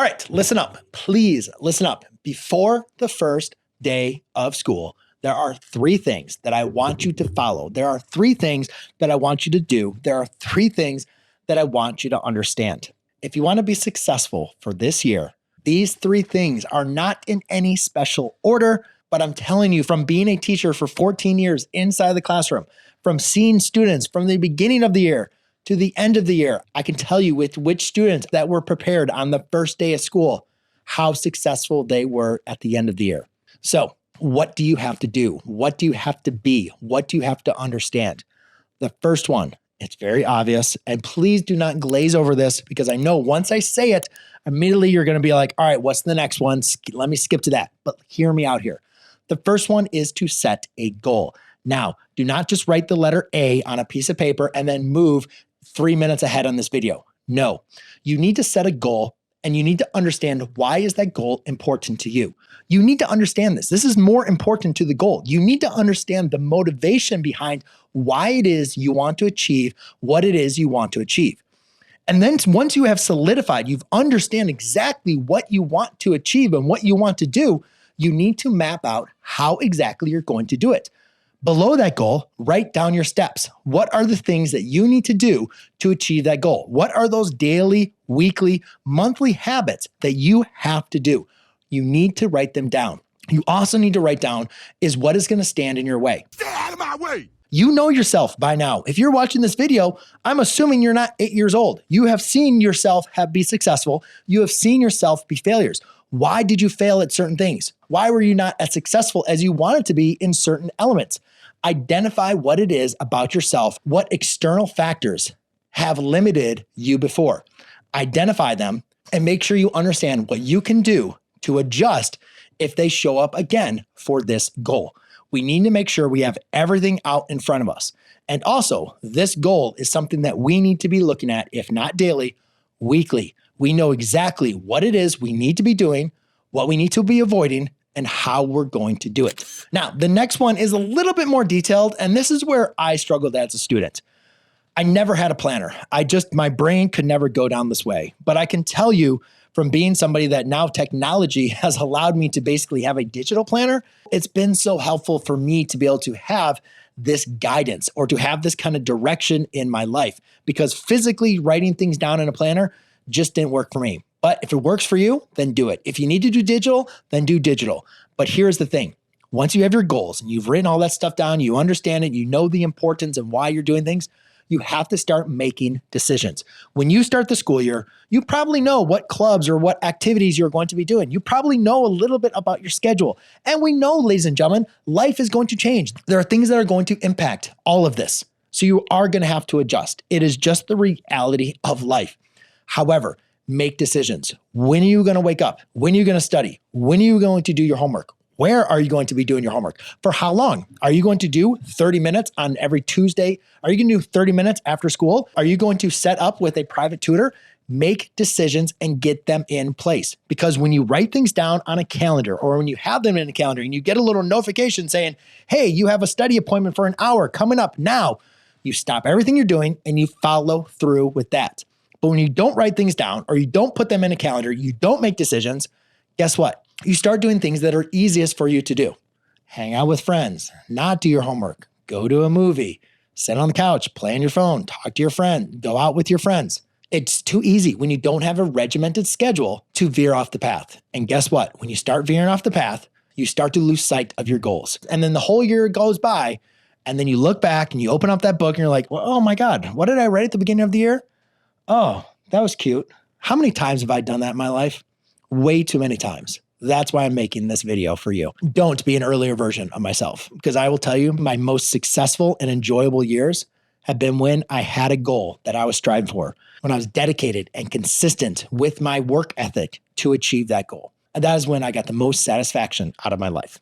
All right, listen up. Please listen up. Before the first day of school, there are 3 things that I want you to follow. There are 3 things that I want you to do. There are 3 things that I want you to understand. If you want to be successful for this year, these 3 things are not in any special order, but I'm telling you, from being a teacher for 14 years inside the classroom, from seeing students from the beginning of the year to the end of the year, I can tell you with which students that were prepared on the first day of school, how successful they were at the end of the year. So, what do you have to do? What do you have to be? What do you have to understand? The first one, it's very obvious, and please do not glaze over this because I know once I say it, immediately you're going to be like, all right, what's the next one? Let me skip to that, but hear me out here. The first one is to set a goal. Now, do not just write the letter A on a piece of paper and then move 3 minutes ahead on this video. No, you need to set a goal and you need to understand why is that goal important to you. You need to understand this. This is more important to the goal. You need to understand the motivation behind why it is you want to achieve what it is you want to achieve. And then once you have solidified, you've understand exactly what you want to achieve and what you want to do, you need to map out how exactly you're going to do it. Below that goal, write down your steps. What are the things that you need to do to achieve that goal? What are those daily, weekly, monthly habits that you have to do? You need to write them down. You also need to write down is what is going to stand in your way. Stay out of my way. You know yourself by now. If you're watching this video, I'm assuming you're not 8 years old. You have seen yourself be successful. You have seen yourself be failures. Why did you fail at certain things? Why were you not as successful as you wanted to be in certain elements? Identify what it is about yourself, what external factors have limited you before. Identify them and make sure you understand what you can do to adjust if they show up again for this goal. We need to make sure we have everything out in front of us. And also, this goal is something that we need to be looking at, if not daily, weekly. We know exactly what it is we need to be doing, what we need to be avoiding, and how we're going to do it. Now, the next one is a little bit more detailed, and this is where I struggled as a student. I never had a planner. My brain could never go down this way. But I can tell you from being somebody that now technology has allowed me to basically have a digital planner, it's been so helpful for me to be able to have this guidance or to have this kind of direction in my life, because physically writing things down in a planner just didn't work for me. But if it works for you, then do it. If you need to do digital, then do digital. But here's the thing. Once you have your goals and you've written all that stuff down, you understand it, you know the importance and why you're doing things, you have to start making decisions. When you start the school year, you probably know what clubs or what activities you're going to be doing. You probably know a little bit about your schedule. And we know, ladies and gentlemen, life is going to change. There are things that are going to impact all of this. So you are going to have to adjust. It is just the reality of life. However, make decisions. When are you going to wake up? When are you going to study? When are you going to do your homework? Where are you going to be doing your homework? For how long? Are you going to do 30 minutes on every Tuesday? Are you going to do 30 minutes after school? Are you going to set up with a private tutor? Make decisions and get them in place. Because when you write things down on a calendar or when you have them in a calendar and you get a little notification saying, hey, you have a study appointment for an hour coming up now, you stop everything you're doing and you follow through with that. But when you don't write things down or you don't put them in a calendar, you don't make decisions, guess what? You start doing things that are easiest for you to do. Hang out with friends, not do your homework, go to a movie, sit on the couch, play on your phone, talk to your friend, go out with your friends. It's too easy when you don't have a regimented schedule to veer off the path. And guess what? When you start veering off the path, you start to lose sight of your goals. And then the whole year goes by and then you look back and you open up that book and you're like, well, oh my God, what did I write at the beginning of the year? Oh, that was cute. How many times have I done that in my life? Way too many times. That's why I'm making this video for you. Don't be an earlier version of myself, because I will tell you my most successful and enjoyable years have been when I had a goal that I was striving for, when I was dedicated and consistent with my work ethic to achieve that goal. And that is when I got the most satisfaction out of my life.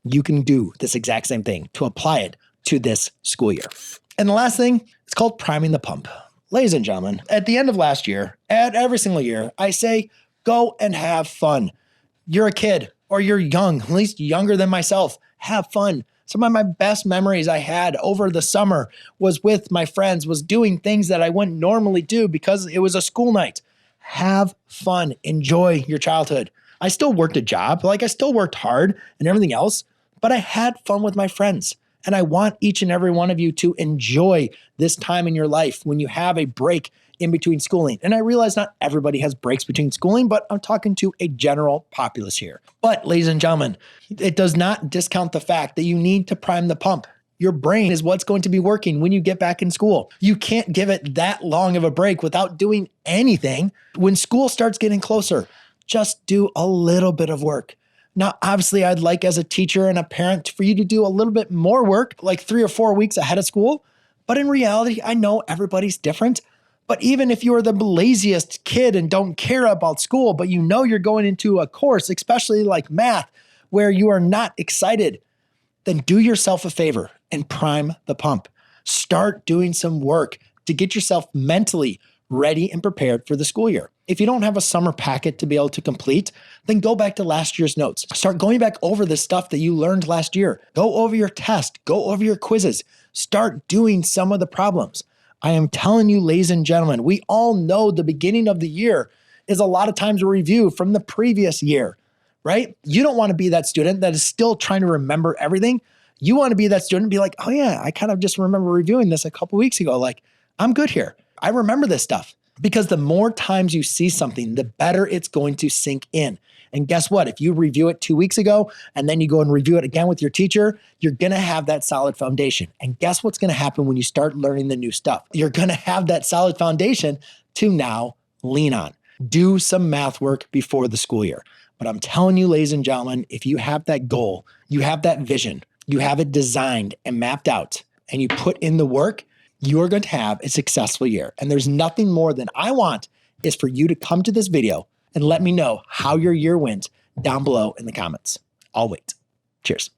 You can do this exact same thing to apply it to this school year. And the last thing, it's called priming the pump. Ladies and gentlemen, at the end of last year, at every single year, I say, go and have fun. You're a kid or you're young, at least younger than myself. Have fun. Some of my best memories I had over the summer was with my friends, was doing things that I wouldn't normally do because it was a school night. have fun, enjoy your childhood. I still worked a job, like I still worked hard and everything else, but I had fun with my friends. And I want each and every one of you to enjoy this time in your life when you have a break in between schooling. And I realize not everybody has breaks between schooling, but I'm talking to a general populace here. But ladies and gentlemen, it does not discount the fact that you need to prime the pump. Your brain is what's going to be working when you get back in school. You can't give it that long of a break without doing anything. When school starts getting closer, just do a little bit of work. Now, obviously, I'd like as a teacher and a parent for you to do a little bit more work, like 3 or 4 weeks ahead of school. But in reality, I know everybody's different. But even if you're the laziest kid and don't care about school, but you know you're going into a course, especially like math, where you are not excited, then do yourself a favor and prime the pump. Start doing some work to get yourself mentally ready and prepared for the school year. If you don't have a summer packet to be able to complete, then go back to last year's notes. Start going back over the stuff that you learned last year. Go over your test, go over your quizzes. Start doing some of the problems. I am telling you, ladies and gentlemen, we all know the beginning of the year is a lot of times a review from the previous year, right? You don't want to be that student that is still trying to remember everything. You want to be that student and be like, oh yeah, I kind of just remember reviewing this a couple weeks ago. Like, I'm good here. I remember this stuff. Because the more times you see something, the better it's going to sink in. And guess what? If you review it 2 weeks ago and then you go and review it again with your teacher, you're going to have that solid foundation. And guess what's going to happen when you start learning the new stuff? You're going to have that solid foundation to now lean on. Do some math work before the school year. But I'm telling you, ladies and gentlemen, if you have that goal, you have that vision, you have it designed and mapped out, and you put in the work, you're going to have a successful year. And there's nothing more than I want is for you to come to this video and let me know how your year went down below in the comments. I'll wait. Cheers.